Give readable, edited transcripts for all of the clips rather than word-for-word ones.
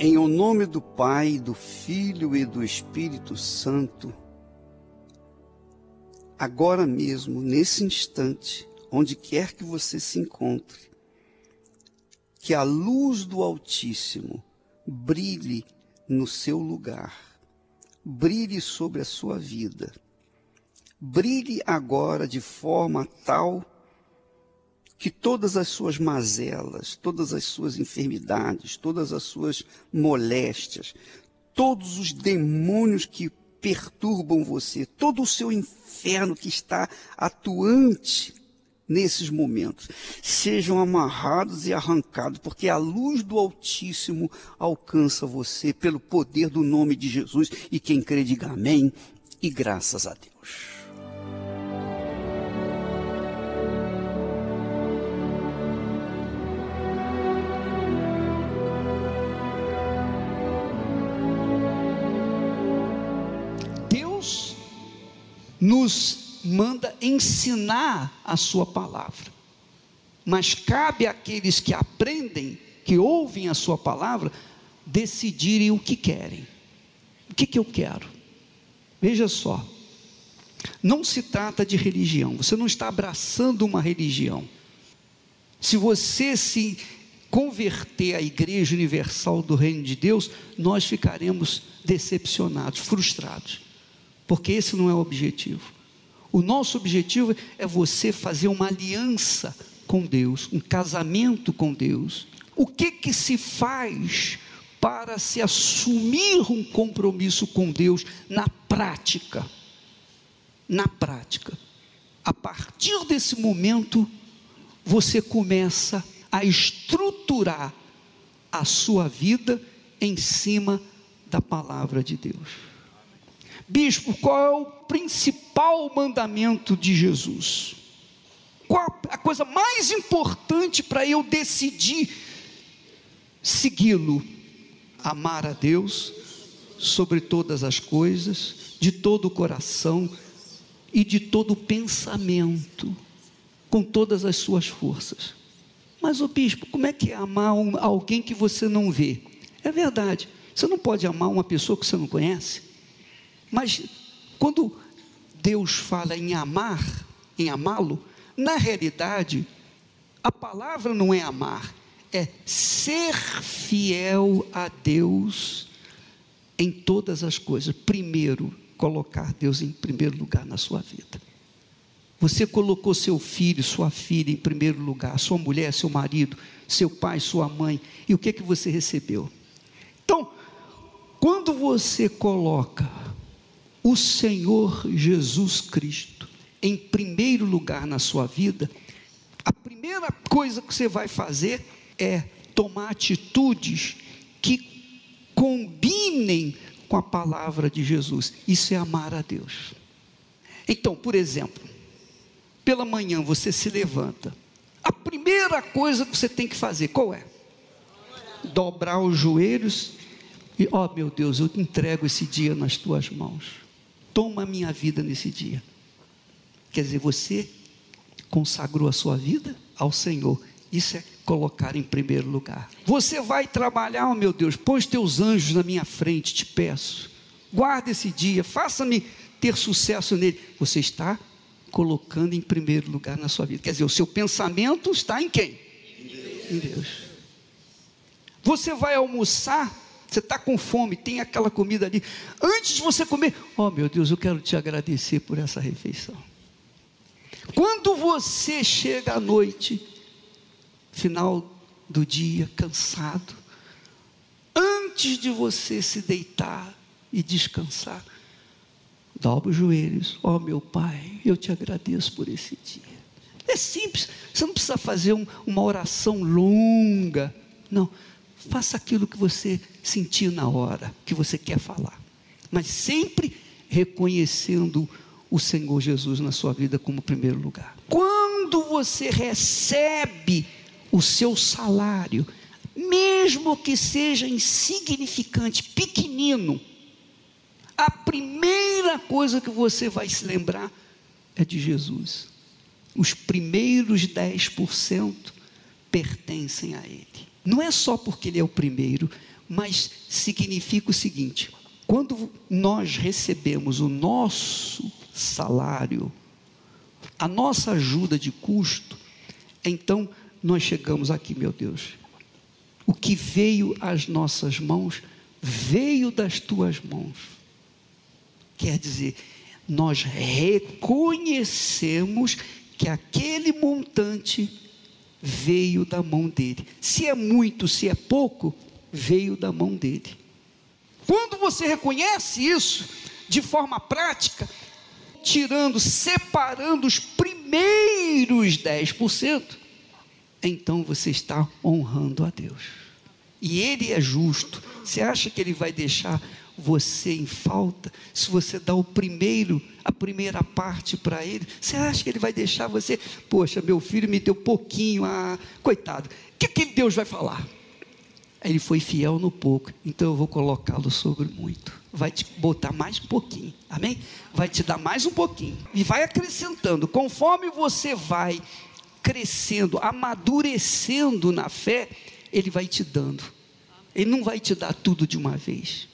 Em o nome do Pai, do Filho e do Espírito Santo, agora mesmo, nesse instante, onde quer que você se encontre, que a luz do Altíssimo brilhe no seu lugar, brilhe sobre a sua vida, brilhe agora de forma tal que todas as suas mazelas, todas as suas enfermidades, todas as suas moléstias, todos os demônios que perturbam você, todo o seu inferno que está atuante nesses momentos, sejam amarrados e arrancados, porque a luz do Altíssimo alcança você pelo poder do nome de Jesus, e quem crê diga amém e graças a Deus. Nos manda ensinar a sua palavra, mas cabe àqueles que aprendem, que ouvem a sua palavra, decidirem o que querem. O que eu quero? Veja só, não se trata de religião, você não está abraçando uma religião. Se você se converter à Igreja Universal do Reino de Deus, nós ficaremos decepcionados, frustrados, porque esse não é o objetivo. O nosso objetivo é você fazer uma aliança com Deus, um casamento com Deus. O que se faz para se assumir um compromisso com Deus na prática? Na prática, a partir desse momento, você começa a estruturar a sua vida em cima da palavra de Deus. Bispo, qual é o principal mandamento de Jesus? Qual a coisa mais importante para eu decidir segui-lo? Amar a Deus sobre todas as coisas, de todo o coração e de todo o pensamento, com todas as suas forças. Mas, bispo, como é que é amar alguém que você não vê? É verdade, você não pode amar uma pessoa que você não conhece. Mas quando Deus fala em amar, em amá-lo, na realidade, a palavra não é amar, é ser fiel a Deus em todas as coisas. Primeiro, colocar Deus em primeiro lugar na sua vida. Você colocou seu filho, sua filha em primeiro lugar, sua mulher, seu marido, seu pai, sua mãe, e o que você recebeu? Então, quando você coloca o Senhor Jesus Cristo em primeiro lugar na sua vida, a primeira coisa que você vai fazer é tomar atitudes que combinem com a palavra de Jesus. Isso é amar a Deus. Então, por exemplo, pela manhã você se levanta, a primeira coisa que você tem que fazer, qual é? Dobrar os joelhos e, meu Deus, eu te entrego esse dia nas tuas mãos. Toma a minha vida nesse dia. Quer dizer, você consagrou a sua vida ao Senhor. Isso é colocar em primeiro lugar. Você vai trabalhar, meu Deus, põe os teus anjos na minha frente, te peço. Guarda esse dia, faça-me ter sucesso nele. Você está colocando em primeiro lugar na sua vida. Quer dizer, o seu pensamento está em quem? Em Deus. Você vai almoçar, você está com fome, tem aquela comida ali, antes de você comer, meu Deus, eu quero te agradecer por essa refeição. Quando você chega à noite, final do dia, cansado, antes de você se deitar e descansar, dobra os joelhos, meu Pai, eu te agradeço por esse dia. É simples, você não precisa fazer uma oração longa, não. Faça aquilo que você sentir na hora, que você quer falar, mas sempre reconhecendo o Senhor Jesus na sua vida como primeiro lugar. Quando você recebe o seu salário, mesmo que seja insignificante, pequenino, a primeira coisa que você vai se lembrar é de Jesus. Os primeiros 10% pertencem a Ele. Não é só porque Ele é o primeiro, mas significa o seguinte: quando nós recebemos o nosso salário, a nossa ajuda de custo, então nós chegamos aqui, meu Deus, o que veio às nossas mãos, veio das tuas mãos. Quer dizer, nós reconhecemos que aquele montante veio da mão dele. Se é muito, se é pouco, veio da mão dele. Quando você reconhece isso de forma prática, separando os primeiros 10%, então você está honrando a Deus. E Ele é justo. Você acha que Ele vai deixar você em falta se você dá a primeira parte para Ele? Você acha que Ele vai deixar você? Poxa, meu filho me deu pouquinho, coitado, o que Deus vai falar? Ele foi fiel no pouco, então eu vou colocá-lo sobre muito. Vai te botar mais um pouquinho, amém? Vai te dar mais um pouquinho, e vai acrescentando, conforme você vai crescendo, amadurecendo na fé, Ele vai te dando. Ele não vai te dar tudo de uma vez.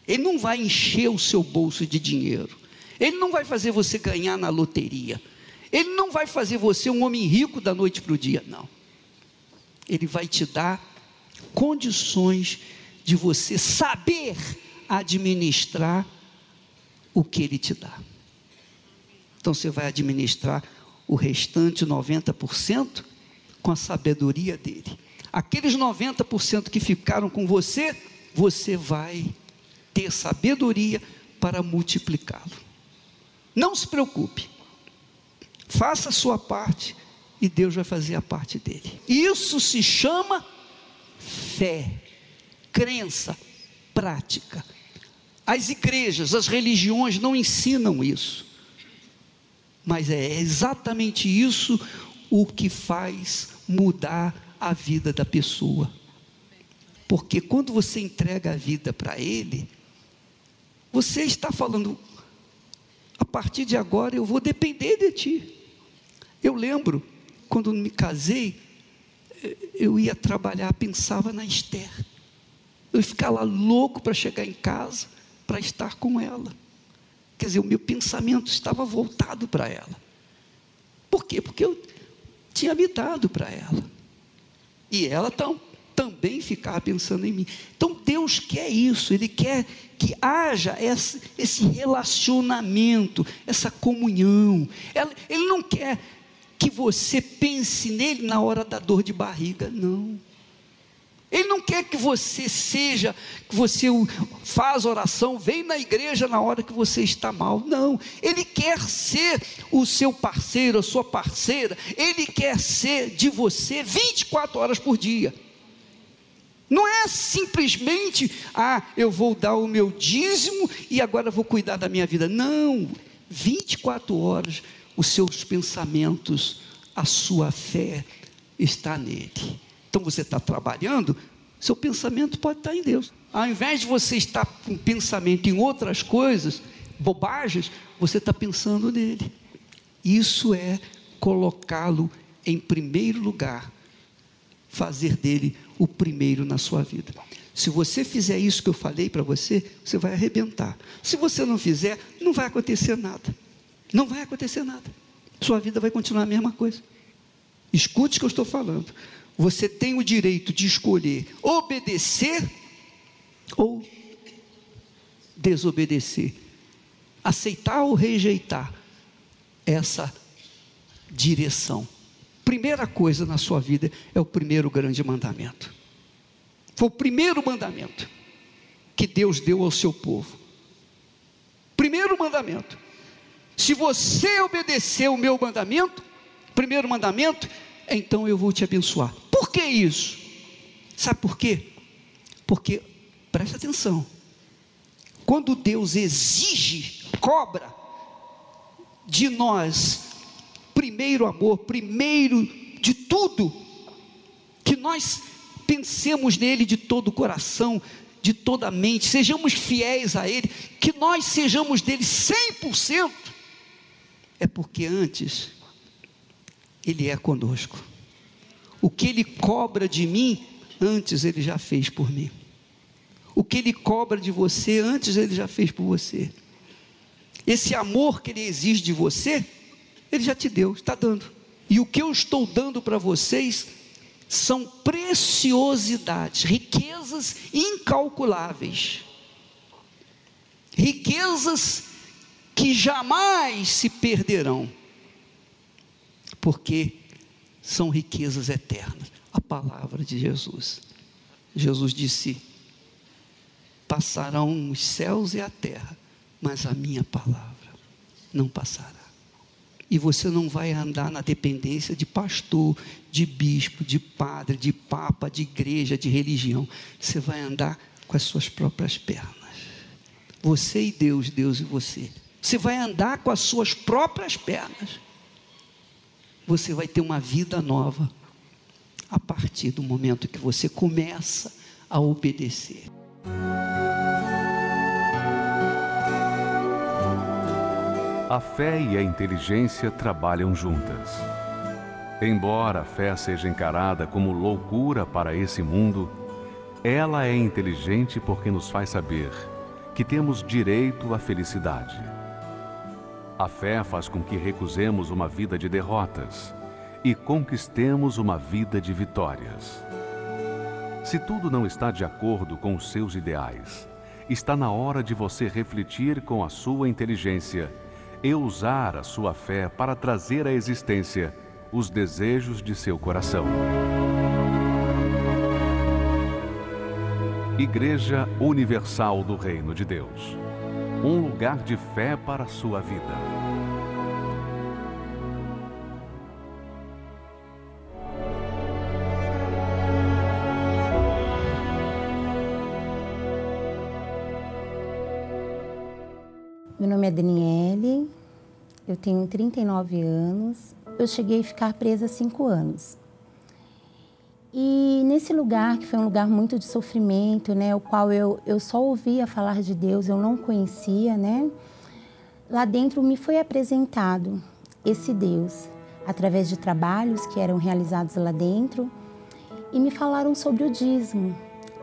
Ele não vai encher o seu bolso de dinheiro. Ele não vai fazer você ganhar na loteria. Ele não vai fazer você um homem rico da noite para o dia, não. Ele vai te dar condições de você saber administrar o que Ele te dá. Então você vai administrar o restante 90% com a sabedoria dele. Aqueles 90% que ficaram com você, você vai ter sabedoria para multiplicá-lo. Não se preocupe, faça a sua parte e Deus vai fazer a parte dele. Isso se chama fé, crença, prática. As igrejas, as religiões não ensinam isso, mas é exatamente isso o que faz mudar a vida da pessoa. Porque quando você entrega a vida para Ele, você está falando: a partir de agora eu vou depender de Ti. Eu lembro, quando me casei, eu ia trabalhar, pensava na Esther. Eu ficava louco para chegar em casa, para estar com ela. Quer dizer, o meu pensamento estava voltado para ela. Por quê? Porque eu tinha me dado para ela. E ela também ficava pensando em mim. Então Deus quer isso, Ele quer que haja esse relacionamento, essa comunhão. Ele não quer que você pense nele na hora da dor de barriga, não. Ele não quer que você faz oração, vem na igreja na hora que você está mal, não. Ele quer ser o seu parceiro, a sua parceira. Ele quer ser de você 24 horas por dia. Não é simplesmente, eu vou dar o meu dízimo e agora vou cuidar da minha vida. Não, 24 horas, os seus pensamentos, a sua fé está nele. Então você está trabalhando, seu pensamento pode estar em Deus. Ao invés de você estar com pensamento em outras coisas, bobagens, você está pensando nele. Isso é colocá-lo em primeiro lugar, fazer dele o primeiro na sua vida. Se você fizer isso que eu falei para você, você vai arrebentar. Se você não fizer, não vai acontecer nada. Não vai acontecer nada. Sua vida vai continuar a mesma coisa. Escute o que eu estou falando. Você tem o direito de escolher obedecer ou desobedecer, aceitar ou rejeitar essa direção. Primeira coisa na sua vida é o primeiro grande mandamento. Foi o primeiro mandamento que Deus deu ao seu povo. Primeiro mandamento. Se você obedecer o meu mandamento, primeiro mandamento, então eu vou te abençoar. Por que isso? Sabe por quê? Porque, presta atenção, quando Deus exige, cobra de nós, primeiro amor, primeiro de tudo, que nós pensemos nele de todo o coração, de toda a mente, sejamos fiéis a Ele, que nós sejamos dele 100%, é porque antes Ele é conosco. O que Ele cobra de mim, antes Ele já fez por mim. O que Ele cobra de você, antes Ele já fez por você. Esse amor que Ele exige de você, Ele já te deu, está dando. E o que eu estou dando para vocês são preciosidades, riquezas incalculáveis. Riquezas que jamais se perderão, porque são riquezas eternas. A palavra de Jesus. Jesus disse: passarão os céus e a terra, mas a minha palavra não passará. E você não vai andar na dependência de pastor, de bispo, de padre, de papa, de igreja, de religião. Você vai andar com as suas próprias pernas. Você e Deus, Deus e você. Você vai andar com as suas próprias pernas. Você vai ter uma vida nova a partir do momento que você começa a obedecer. A fé e a inteligência trabalham juntas. Embora a fé seja encarada como loucura para esse mundo, ela é inteligente porque nos faz saber que temos direito à felicidade. A fé faz com que recusemos uma vida de derrotas e conquistemos uma vida de vitórias. Se tudo não está de acordo com os seus ideais, está na hora de você refletir com a sua inteligência e usar a sua fé para trazer à existência os desejos de seu coração. Igreja Universal do Reino de Deus. Um lugar de fé para a sua vida. Meu nome é Daniele, eu tenho 39 anos, eu cheguei a ficar presa há 5 anos. E nesse lugar, que foi um lugar muito de sofrimento, né, o qual eu só ouvia falar de Deus, eu não conhecia, né? Lá dentro me foi apresentado esse Deus, através de trabalhos que eram realizados lá dentro, e me falaram sobre o dízimo.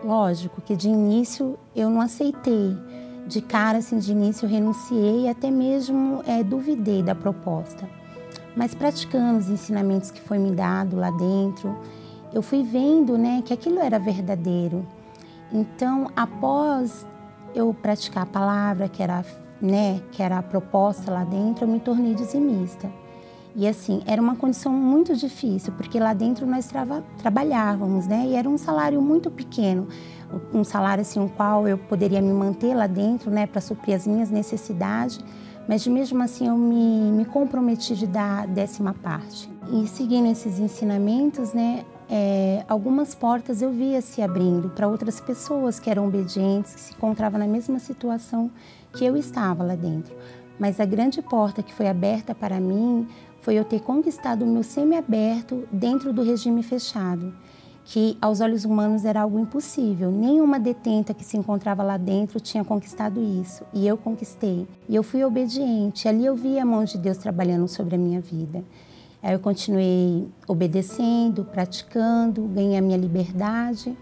Lógico que de início eu não aceitei. De cara, assim, de início eu renunciei e até mesmo duvidei da proposta. Mas praticando os ensinamentos que foi me dado lá dentro, eu fui vendo, né, que aquilo era verdadeiro. Então, após eu praticar a palavra, que era a proposta lá dentro, eu me tornei dizimista. E assim, era uma condição muito difícil, porque lá dentro nós trabalhávamos, né, e era um salário muito pequeno. Um salário assim, o qual eu poderia me manter lá dentro, né, para suprir as minhas necessidades, mas mesmo assim eu me comprometi de dar a 10ª parte. E seguindo esses ensinamentos, né, algumas portas eu via se abrindo para outras pessoas que eram obedientes, que se encontravam na mesma situação que eu estava lá dentro. Mas a grande porta que foi aberta para mim foi eu ter conquistado o meu semi-aberto dentro do regime fechado, que aos olhos humanos era algo impossível. Nenhuma detenta que se encontrava lá dentro tinha conquistado isso, e eu conquistei. E eu fui obediente, ali eu vi a mão de Deus trabalhando sobre a minha vida. Aí eu continuei obedecendo, praticando, ganhei a minha liberdade,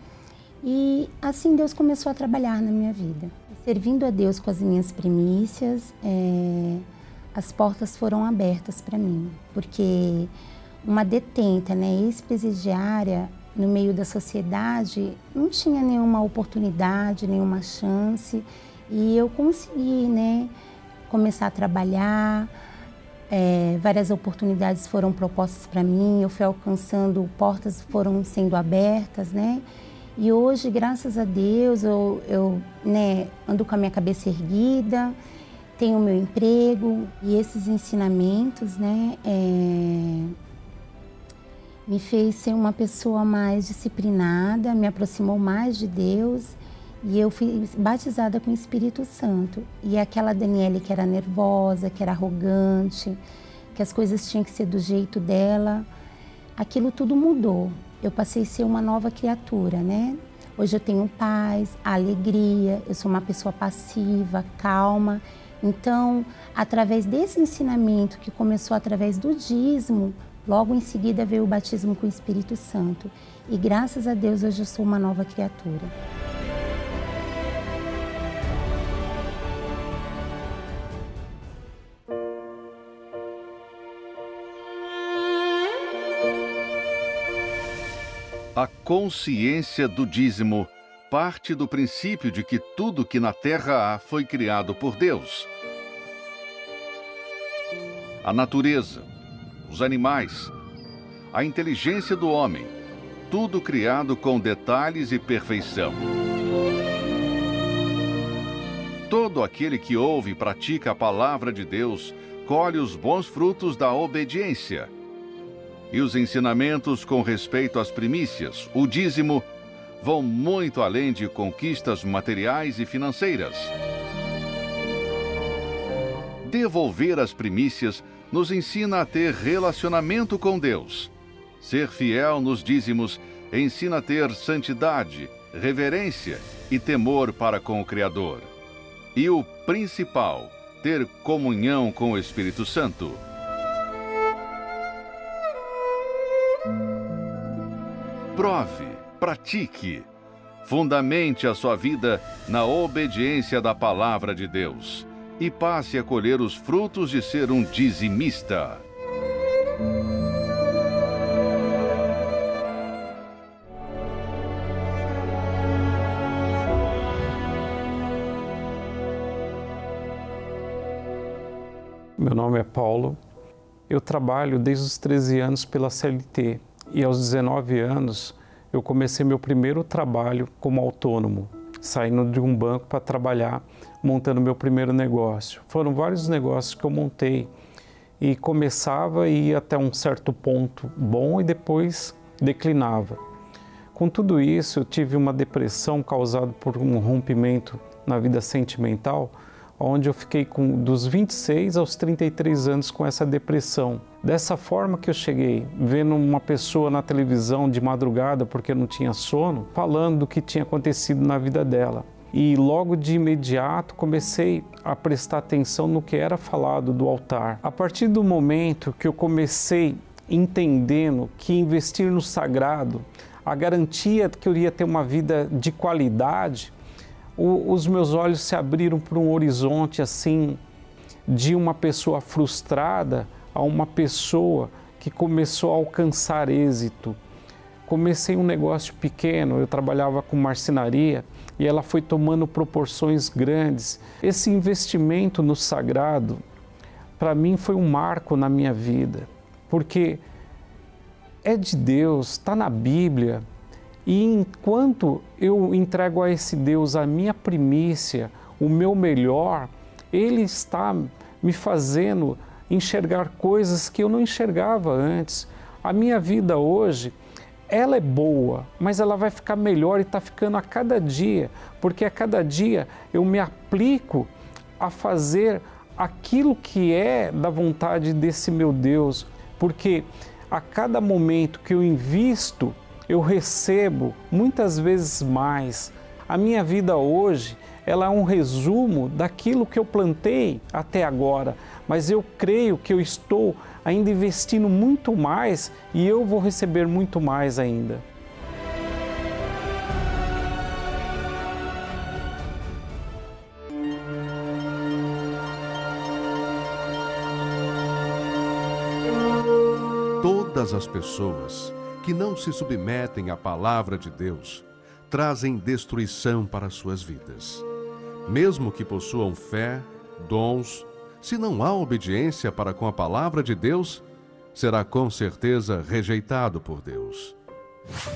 e assim Deus começou a trabalhar na minha vida. Servindo a Deus com as minhas primícias, as portas foram abertas para mim, porque uma detenta, né, ex-presidiária, no meio da sociedade, não tinha nenhuma oportunidade, nenhuma chance, e eu consegui, né, começar a trabalhar, várias oportunidades foram propostas para mim, eu fui alcançando, portas foram sendo abertas, né, e hoje, graças a Deus, eu né, ando com a minha cabeça erguida, tenho o meu emprego, e esses ensinamentos, né, me fez ser uma pessoa mais disciplinada, me aproximou mais de Deus, e eu fui batizada com o Espírito Santo. E aquela Daniele que era nervosa, que era arrogante, que as coisas tinham que ser do jeito dela, aquilo tudo mudou. Eu passei a ser uma nova criatura, né? Hoje eu tenho paz, alegria, eu sou uma pessoa passiva, calma. Então, através desse ensinamento que começou através do dízimo, logo em seguida veio o batismo com o Espírito Santo. E graças a Deus hoje eu sou uma nova criatura. A consciência do dízimo parte do princípio de que tudo que na terra há foi criado por Deus. A natureza, os animais, a inteligência do homem, tudo criado com detalhes e perfeição. Todo aquele que ouve e pratica a palavra de Deus colhe os bons frutos da obediência. E os ensinamentos com respeito às primícias, o dízimo, vão muito além de conquistas materiais e financeiras. Devolver as primícias nos ensina a ter relacionamento com Deus. Ser fiel nos dízimos ensina a ter santidade, reverência e temor para com o Criador. E o principal, ter comunhão com o Espírito Santo. Prove, pratique, fundamente a sua vida na obediência da palavra de Deus e passe a colher os frutos de ser um dizimista. Meu nome é Paulo, eu trabalho desde os 13 anos pela CLT e aos 19 anos eu comecei meu primeiro trabalho como autônomo, saindo de um banco para trabalhar, montando meu primeiro negócio. Foram vários negócios que eu montei e começava e ia até um certo ponto bom e depois declinava. Com tudo isso, eu tive uma depressão causada por um rompimento na vida sentimental, onde eu fiquei dos 26 aos 33 anos com essa depressão. Dessa forma que eu cheguei, vendo uma pessoa na televisão de madrugada, porque eu não tinha sono, falando do que tinha acontecido na vida dela. E logo de imediato comecei a prestar atenção no que era falado do altar. A partir do momento que eu comecei entendendo que investir no sagrado, a garantia que eu iria ter uma vida de qualidade, os meus olhos se abriram para um horizonte assim, de uma pessoa frustrada a uma pessoa que começou a alcançar êxito. Comecei um negócio pequeno, eu trabalhava com marcenaria e ela foi tomando proporções grandes. Esse investimento no sagrado, para mim, foi um marco na minha vida, porque é de Deus, está na Bíblia. E enquanto eu entrego a esse Deus a minha primícia, o meu melhor, Ele está me fazendo enxergar coisas que eu não enxergava antes. A minha vida hoje, ela é boa, mas ela vai ficar melhor e está ficando a cada dia, porque a cada dia eu me aplico a fazer aquilo que é da vontade desse meu Deus, porque a cada momento que eu invisto, eu recebo muitas vezes mais. A minha vida hoje, ela é um resumo daquilo que eu plantei até agora, mas eu creio que eu estou ainda investindo muito mais e eu vou receber muito mais ainda. Todas as pessoas que não se submetem à palavra de Deus trazem destruição para suas vidas. Mesmo que possuam fé, dons, se não há obediência para com a palavra de Deus, será com certeza rejeitado por Deus.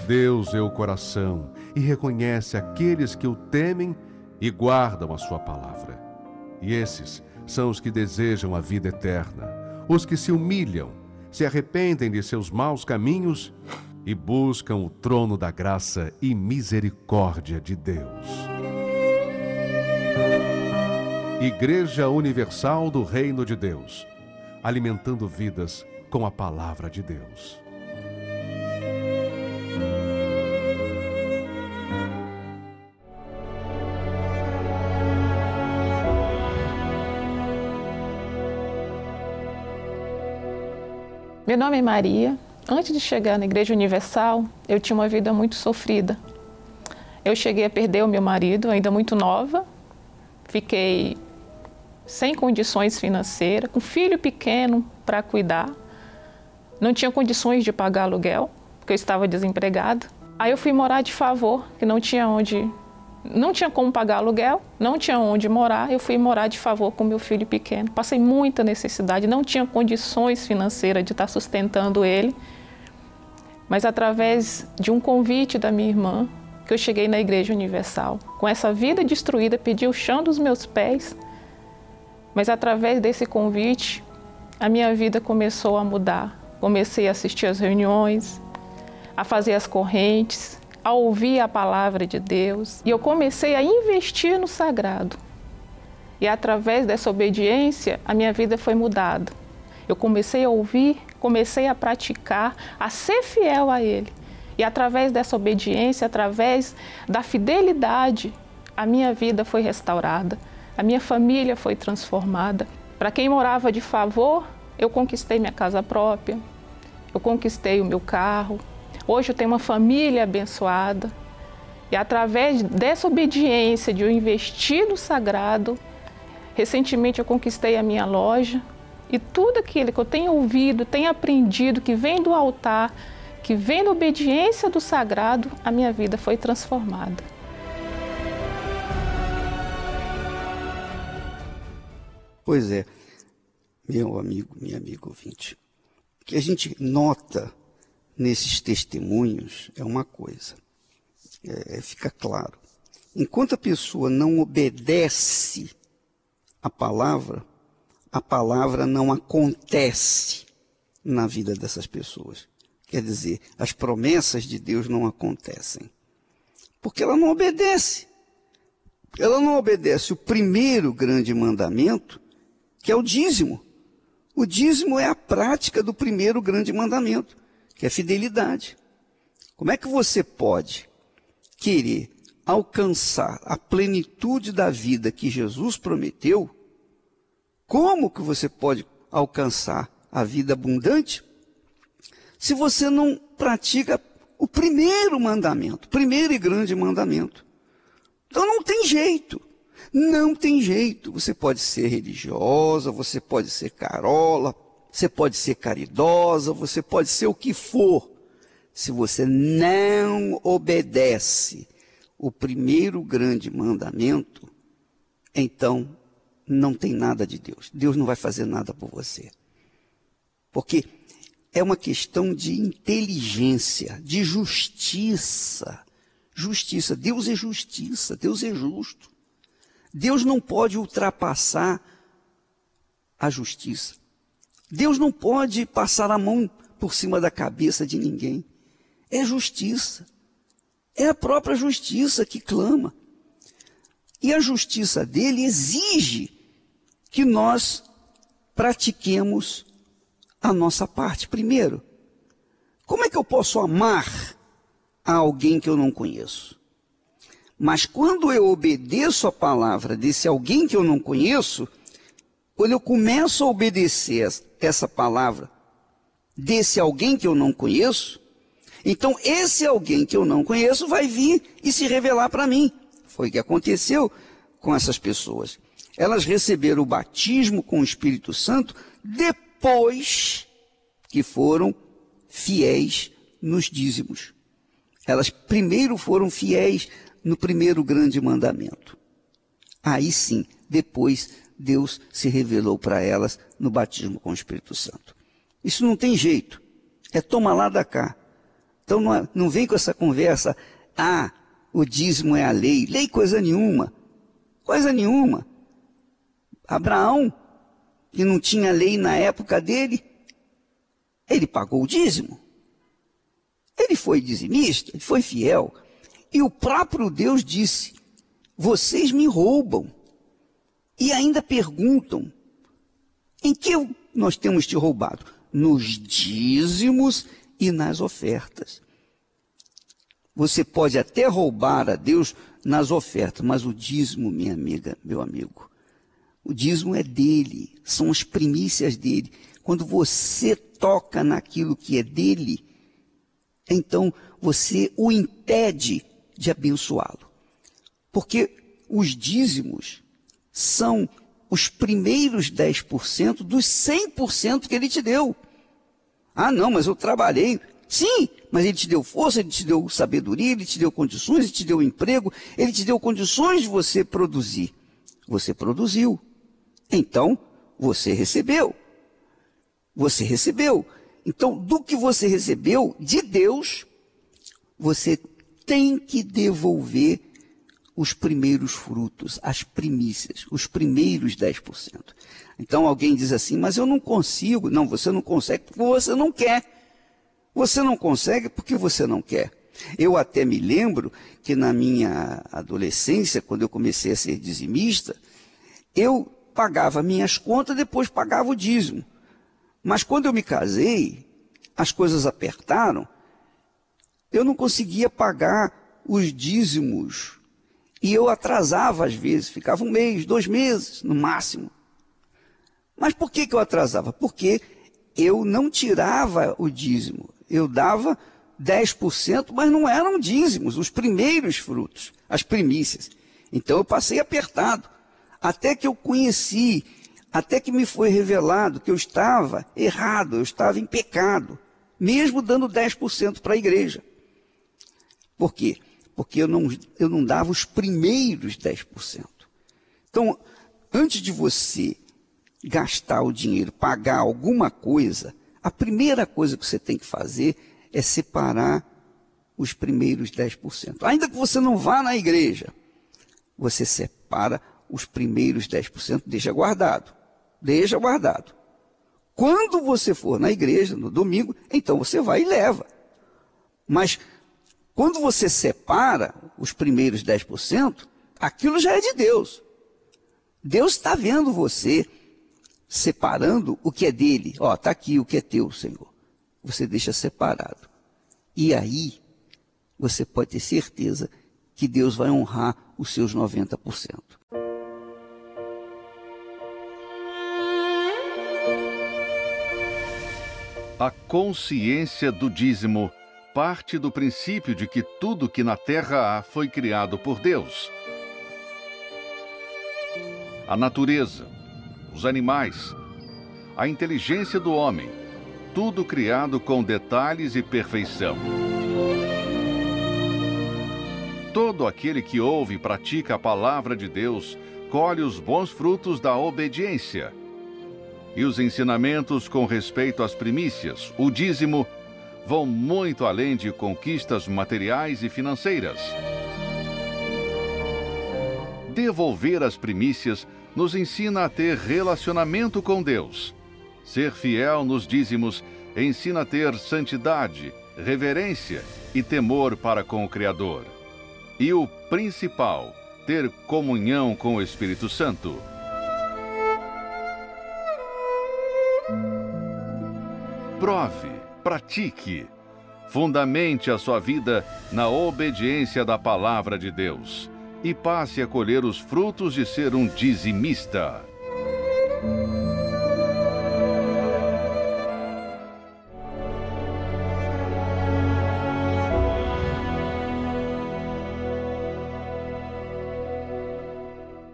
Deus vê o coração e reconhece aqueles que o temem e guardam a sua palavra. E esses são os que desejam a vida eterna, os que se humilham, se arrependem de seus maus caminhos e buscam o trono da graça e misericórdia de Deus. Igreja Universal do Reino de Deus, alimentando vidas com a palavra de Deus. Meu nome é Maria. Antes de chegar na Igreja Universal, eu tinha uma vida muito sofrida. Eu cheguei a perder o meu marido, ainda muito nova. Fiquei sem condições financeiras, com um filho pequeno para cuidar. Não tinha condições de pagar aluguel, porque eu estava desempregada. Aí eu fui morar de favor, que não tinha como pagar aluguel, não tinha onde morar, eu fui morar de favor com meu filho pequeno. Passei muita necessidade, não tinha condições financeiras de estar sustentando ele, mas através de um convite da minha irmã, que eu cheguei na Igreja Universal, com essa vida destruída, pedi o chão dos meus pés, mas através desse convite, a minha vida começou a mudar. Comecei a assistir às reuniões, a fazer as correntes, a ouvir a palavra de Deus. E eu comecei a investir no sagrado. E através dessa obediência, a minha vida foi mudada. Eu comecei a ouvir, comecei a praticar, a ser fiel a Ele. E através dessa obediência, através da fidelidade, a minha vida foi restaurada. A minha família foi transformada. Para quem morava de favor, eu conquistei minha casa própria. Eu conquistei o meu carro. Hoje eu tenho uma família abençoada e através dessa obediência de eu investir no sagrado, recentemente eu conquistei a minha loja e tudo aquilo que eu tenho ouvido, tenho aprendido, que vem do altar, que vem da obediência do sagrado, a minha vida foi transformada. Pois é, meu amigo, minha amiga ouvinte, o que a gente nota nesses testemunhos é uma coisa, fica claro. Enquanto a pessoa não obedece a palavra não acontece na vida dessas pessoas. Quer dizer, as promessas de Deus não acontecem. Porque ela não obedece. Ela não obedece o primeiro grande mandamento, que é o dízimo. O dízimo é a prática do primeiro grande mandamento, que é fidelidade. Como é que você pode querer alcançar a plenitude da vida que Jesus prometeu? Como que você pode alcançar a vida abundante se você não pratica o primeiro mandamento, primeiro e grande mandamento? Então não tem jeito. Não tem jeito. Você pode ser religiosa, você pode ser carola, você pode ser caridosa, você pode ser o que for. Se você não obedece o primeiro grande mandamento, então não tem nada de Deus. Deus não vai fazer nada por você. Porque é uma questão de inteligência, de justiça. Justiça. Deus é justiça, Deus é justo. Deus não pode ultrapassar a justiça. Deus não pode passar a mão por cima da cabeça de ninguém. É justiça. É a própria justiça que clama. E a justiça dele exige que nós pratiquemos a nossa parte. Primeiro, como é que eu posso amar a alguém que eu não conheço? Mas quando eu obedeço a palavra desse alguém que eu não conheço, quando eu começo a obedecer essa palavra desse alguém que eu não conheço, então esse alguém que eu não conheço vai vir e se revelar para mim. Foi o que aconteceu com essas pessoas. Elas receberam o batismo com o Espírito Santo depois que foram fiéis nos dízimos. Elas primeiro foram fiéis no primeiro grande mandamento. Aí sim, depois Deus se revelou para elas no batismo com o Espírito Santo. Isso não tem jeito. É toma lá da cá. Então não vem com essa conversa, o dízimo é a lei. Lei coisa nenhuma. Coisa nenhuma. Abraão, que não tinha lei na época dele, ele pagou o dízimo. Ele foi dizimista, ele foi fiel. E o próprio Deus disse, vocês me roubam. E ainda perguntam, em que nós temos te roubado? Nos dízimos e nas ofertas. Você pode até roubar a Deus nas ofertas, mas o dízimo, minha amiga, meu amigo, o dízimo é dele, são as primícias dele. Quando você toca naquilo que é dele, então você o impede de abençoá-lo. Porque os dízimos são os primeiros 10% dos 100% que ele te deu. Não, mas eu trabalhei. Sim, mas Ele te deu força, Ele te deu sabedoria, Ele te deu condições, Ele te deu emprego, Ele te deu condições de você produzir. Você produziu. Então, você recebeu. Você recebeu. Então, do que você recebeu de Deus, você tem que devolver os primeiros frutos, as primícias, os primeiros 10%. Então, alguém diz assim, mas eu não consigo. Não, você não consegue porque você não quer. Você não consegue porque você não quer. Eu até me lembro que na minha adolescência, quando eu comecei a ser dizimista, eu pagava minhas contas, depois pagava o dízimo. Mas quando eu me casei, as coisas apertaram, eu não conseguia pagar os dízimos. E eu atrasava às vezes, ficava 1 mês, 2 meses no máximo. Mas por que eu atrasava? Porque eu não tirava o dízimo. Eu dava 10%, mas não eram dízimos, os primeiros frutos, as primícias. Então eu passei apertado, até que eu conheci, até que me foi revelado que eu estava errado, eu estava em pecado, mesmo dando 10% para a igreja. Por quê? Porque eu não dava os primeiros 10%. Então, antes de você gastar o dinheiro, pagar alguma coisa, a primeira coisa que você tem que fazer é separar os primeiros 10%. Ainda que você não vá na igreja, você separa os primeiros 10%, deixa guardado. Deixa guardado. Quando você for na igreja, no domingo, então você vai e leva. Mas quando você separa os primeiros 10%, aquilo já é de Deus. Deus está vendo você separando o que é dele. Ó, está aqui o que é teu, Senhor. Você deixa separado. E aí, você pode ter certeza que Deus vai honrar os seus 90%. A consciência do dízimo parte do princípio de que tudo que na terra há foi criado por Deus. A natureza, os animais, a inteligência do homem, tudo criado com detalhes e perfeição. Todo aquele que ouve e pratica a palavra de Deus colhe os bons frutos da obediência. E os ensinamentos com respeito às primícias, o dízimo, vão muito além de conquistas materiais e financeiras. Devolver as primícias nos ensina a ter relacionamento com Deus. Ser fiel nos dízimos ensina a ter santidade, reverência e temor para com o Criador. E o principal, ter comunhão com o Espírito Santo. Prove, pratique, fundamente a sua vida na obediência da palavra de Deus e passe a colher os frutos de ser um dizimista.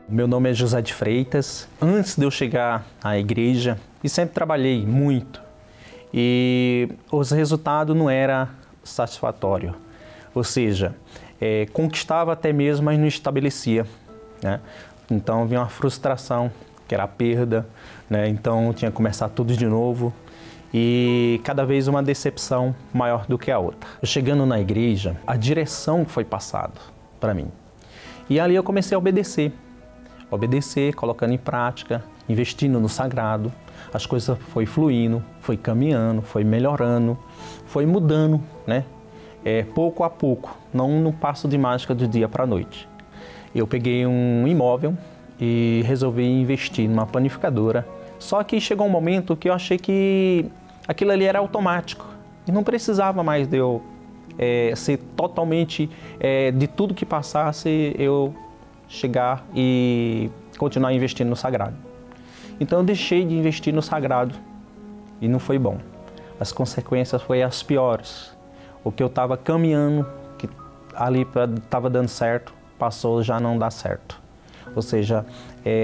Meu nome é José de Freitas. Antes de eu chegar à igreja, e sempre trabalhei muito, e os resultados não eram satisfatórios. Ou seja, conquistava até mesmo, mas não estabelecia, né? Então vinha uma frustração, que era a perda, né? Então eu tinha que começar tudo de novo e cada vez uma decepção maior do que a outra. Chegando na igreja, a direção foi passada para mim. E ali eu comecei a obedecer, colocando em prática, investindo no sagrado. As coisas foi fluindo, foi caminhando, foi melhorando, foi mudando, né? Pouco a pouco, não no passo de mágica do dia para a noite. Eu peguei um imóvel e resolvi investir numa panificadora. Só que chegou um momento que eu achei que aquilo ali era automático e não precisava mais de eu ser totalmente, de tudo que passasse, eu chegar e continuar investindo no sagrado. Então eu deixei de investir no sagrado e não foi bom. As consequências foram as piores. O que eu estava caminhando, que ali estava dando certo, passou já não dar certo. Ou seja,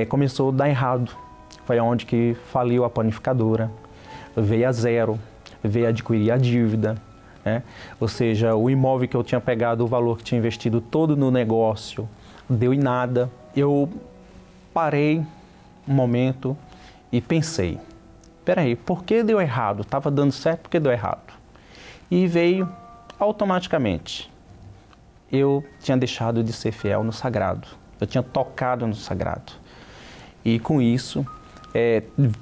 começou a dar errado. Foi onde que faliu a panificadora, veio a zero, veio adquirir a dívida, né? Ou seja, o imóvel que eu tinha pegado, o valor que tinha investido todo no negócio, deu em nada. Eu parei um momento e pensei, peraí, por que deu errado? Estava dando certo, por que deu errado? E veio automaticamente. Eu tinha deixado de ser fiel no sagrado, eu tinha tocado no sagrado. E com isso,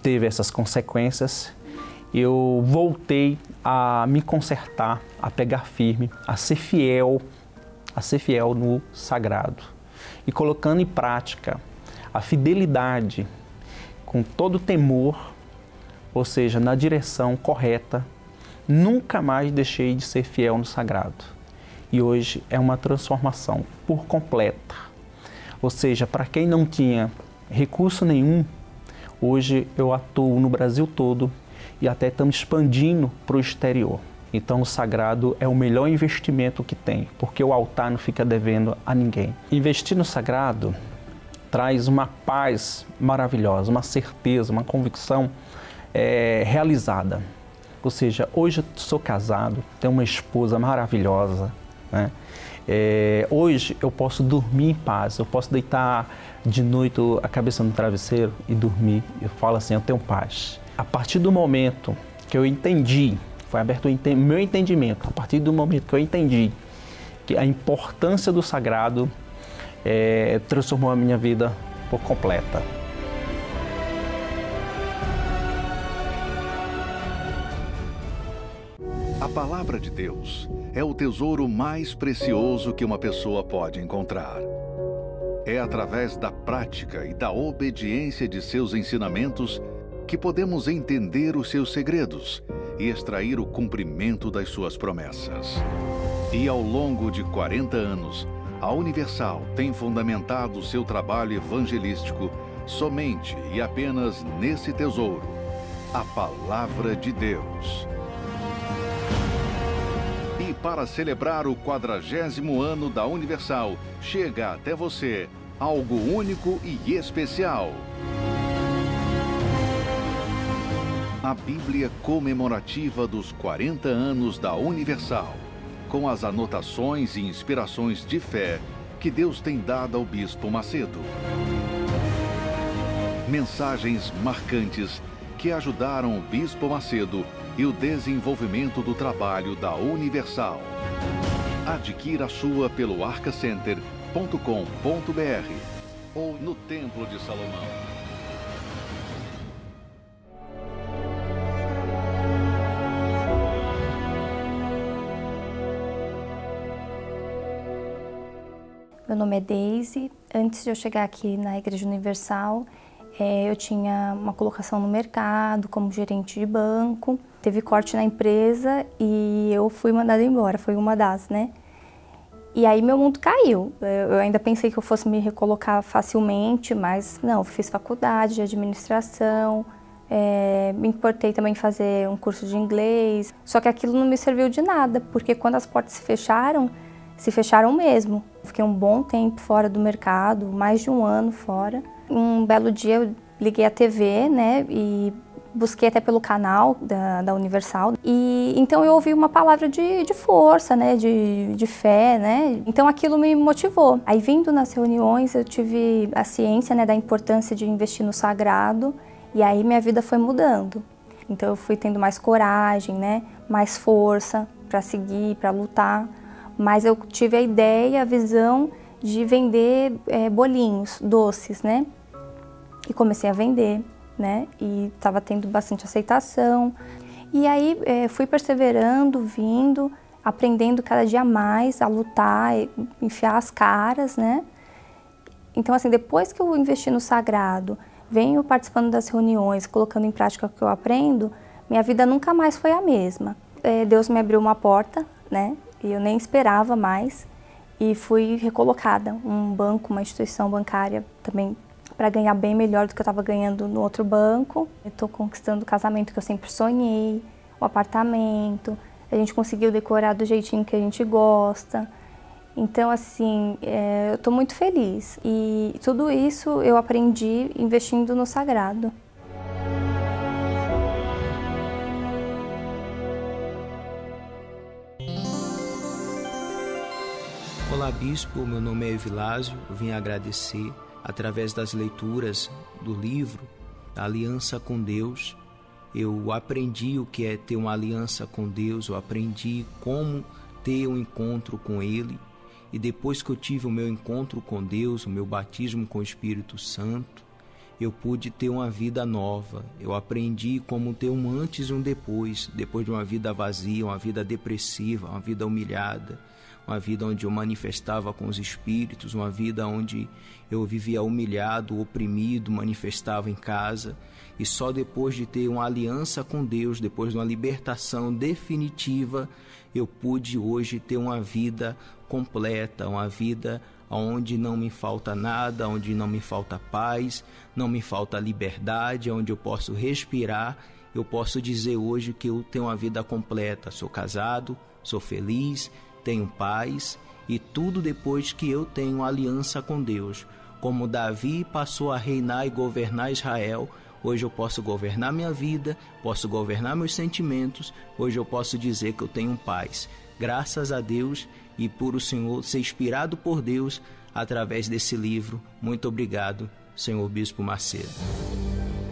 teve essas consequências. Eu voltei a me consertar, a pegar firme, a ser fiel no sagrado. E colocando em prática a fidelidade com todo temor, ou seja, na direção correta, nunca mais deixei de ser fiel no sagrado. E hoje é uma transformação por completa. Ou seja, para quem não tinha recurso nenhum, hoje eu atuo no Brasil todo e até estamos expandindo para o exterior. Então o sagrado é o melhor investimento que tem, porque o altar não fica devendo a ninguém. Investir no sagrado traz uma paz maravilhosa, uma certeza, uma convicção realizada. Ou seja, hoje eu sou casado, tenho uma esposa maravilhosa, né? Hoje eu posso dormir em paz, eu posso deitar de noite a cabeça no travesseiro e dormir. Eu falo assim, eu tenho paz. A partir do momento que eu entendi, foi aberto o meu entendimento, a partir do momento que eu entendi que a importância do sagrado transformou a minha vida por completa. A palavra de Deus é o tesouro mais precioso que uma pessoa pode encontrar. É através da prática e da obediência de seus ensinamentos que podemos entender os seus segredos e extrair o cumprimento das suas promessas. E ao longo de 40 anos, a Universal tem fundamentado seu trabalho evangelístico somente e apenas nesse tesouro, a Palavra de Deus. E para celebrar o 40º ano da Universal, chega até você algo único e especial. A Bíblia comemorativa dos 40 anos da Universal, com as anotações e inspirações de fé que Deus tem dado ao Bispo Macedo. Mensagens marcantes que ajudaram o Bispo Macedo e o desenvolvimento do trabalho da Universal. Adquira a sua pelo arcacenter.com.br ou no Templo de Salomão. Meu nome é Deise. Antes de eu chegar aqui na Igreja Universal, eu tinha uma colocação no mercado como gerente de banco. Teve corte na empresa e eu fui mandada embora, foi uma das, né? E aí meu mundo caiu. Eu ainda pensei que eu fosse me recolocar facilmente, mas não, fiz faculdade de administração, me importei também em fazer um curso de inglês. Só que aquilo não me serviu de nada, porque quando as portas se fecharam mesmo. Fiquei um bom tempo fora do mercado, mais de um ano fora. Um belo dia eu liguei a TV, né, e busquei até pelo canal da Universal. E então eu ouvi uma palavra de força, né, de fé, né. Então aquilo me motivou. Aí vindo nas reuniões eu tive a ciência, né, da importância de investir no sagrado. E aí minha vida foi mudando. Então eu fui tendo mais coragem, né, mais força para seguir, para lutar. Mas eu tive a ideia, a visão de vender bolinhos, doces, né? E comecei a vender, né? E estava tendo bastante aceitação. E aí fui perseverando, vindo, aprendendo cada dia mais a lutar, enfiar as caras, né? Então, assim, depois que eu investi no sagrado, venho participando das reuniões, colocando em prática o que eu aprendo, minha vida nunca mais foi a mesma. Deus me abriu uma porta, né? E eu nem esperava mais e fui recolocada. Um banco, uma instituição bancária também para ganhar bem melhor do que eu estava ganhando no outro banco. Eu estou conquistando o casamento que eu sempre sonhei, o apartamento. A gente conseguiu decorar do jeitinho que a gente gosta. Então, assim, eu estou muito feliz. E tudo isso eu aprendi investindo no sagrado. Olá, Bispo, meu nome é Evilásio, eu vim agradecer através das leituras do livro A Aliança com Deus. Eu aprendi o que é ter uma aliança com Deus, eu aprendi como ter um encontro com Ele. E depois que eu tive o meu encontro com Deus, o meu batismo com o Espírito Santo, eu pude ter uma vida nova. Eu aprendi como ter um antes e um depois de uma vida vazia, uma vida depressiva, uma vida humilhada, uma vida onde eu manifestava com os espíritos, uma vida onde eu vivia humilhado, oprimido, manifestava em casa. E só depois de ter uma aliança com Deus, depois de uma libertação definitiva, eu pude hoje ter uma vida completa, uma vida onde não me falta nada, onde não me falta paz, não me falta liberdade, onde eu posso respirar. Eu posso dizer hoje que eu tenho uma vida completa. Sou casado, sou feliz, tenho paz, e tudo depois que eu tenho aliança com Deus. Como Davi passou a reinar e governar Israel, hoje eu posso governar minha vida, posso governar meus sentimentos, hoje eu posso dizer que eu tenho paz. Graças a Deus e por o Senhor ser inspirado por Deus através desse livro. Muito obrigado, Senhor Bispo Macedo.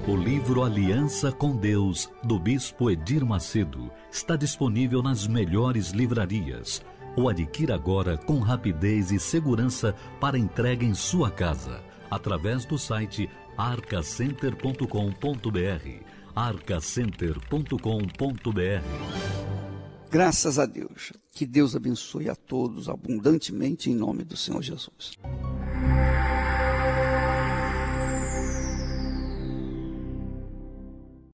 O livro Aliança com Deus, do Bispo Edir Macedo, está disponível nas melhores livrarias. O adquira agora com rapidez e segurança para entrega em sua casa, através do site arcacenter.com.br. arcacenter.com.br. Graças a Deus. Que Deus abençoe a todos abundantemente em nome do Senhor Jesus.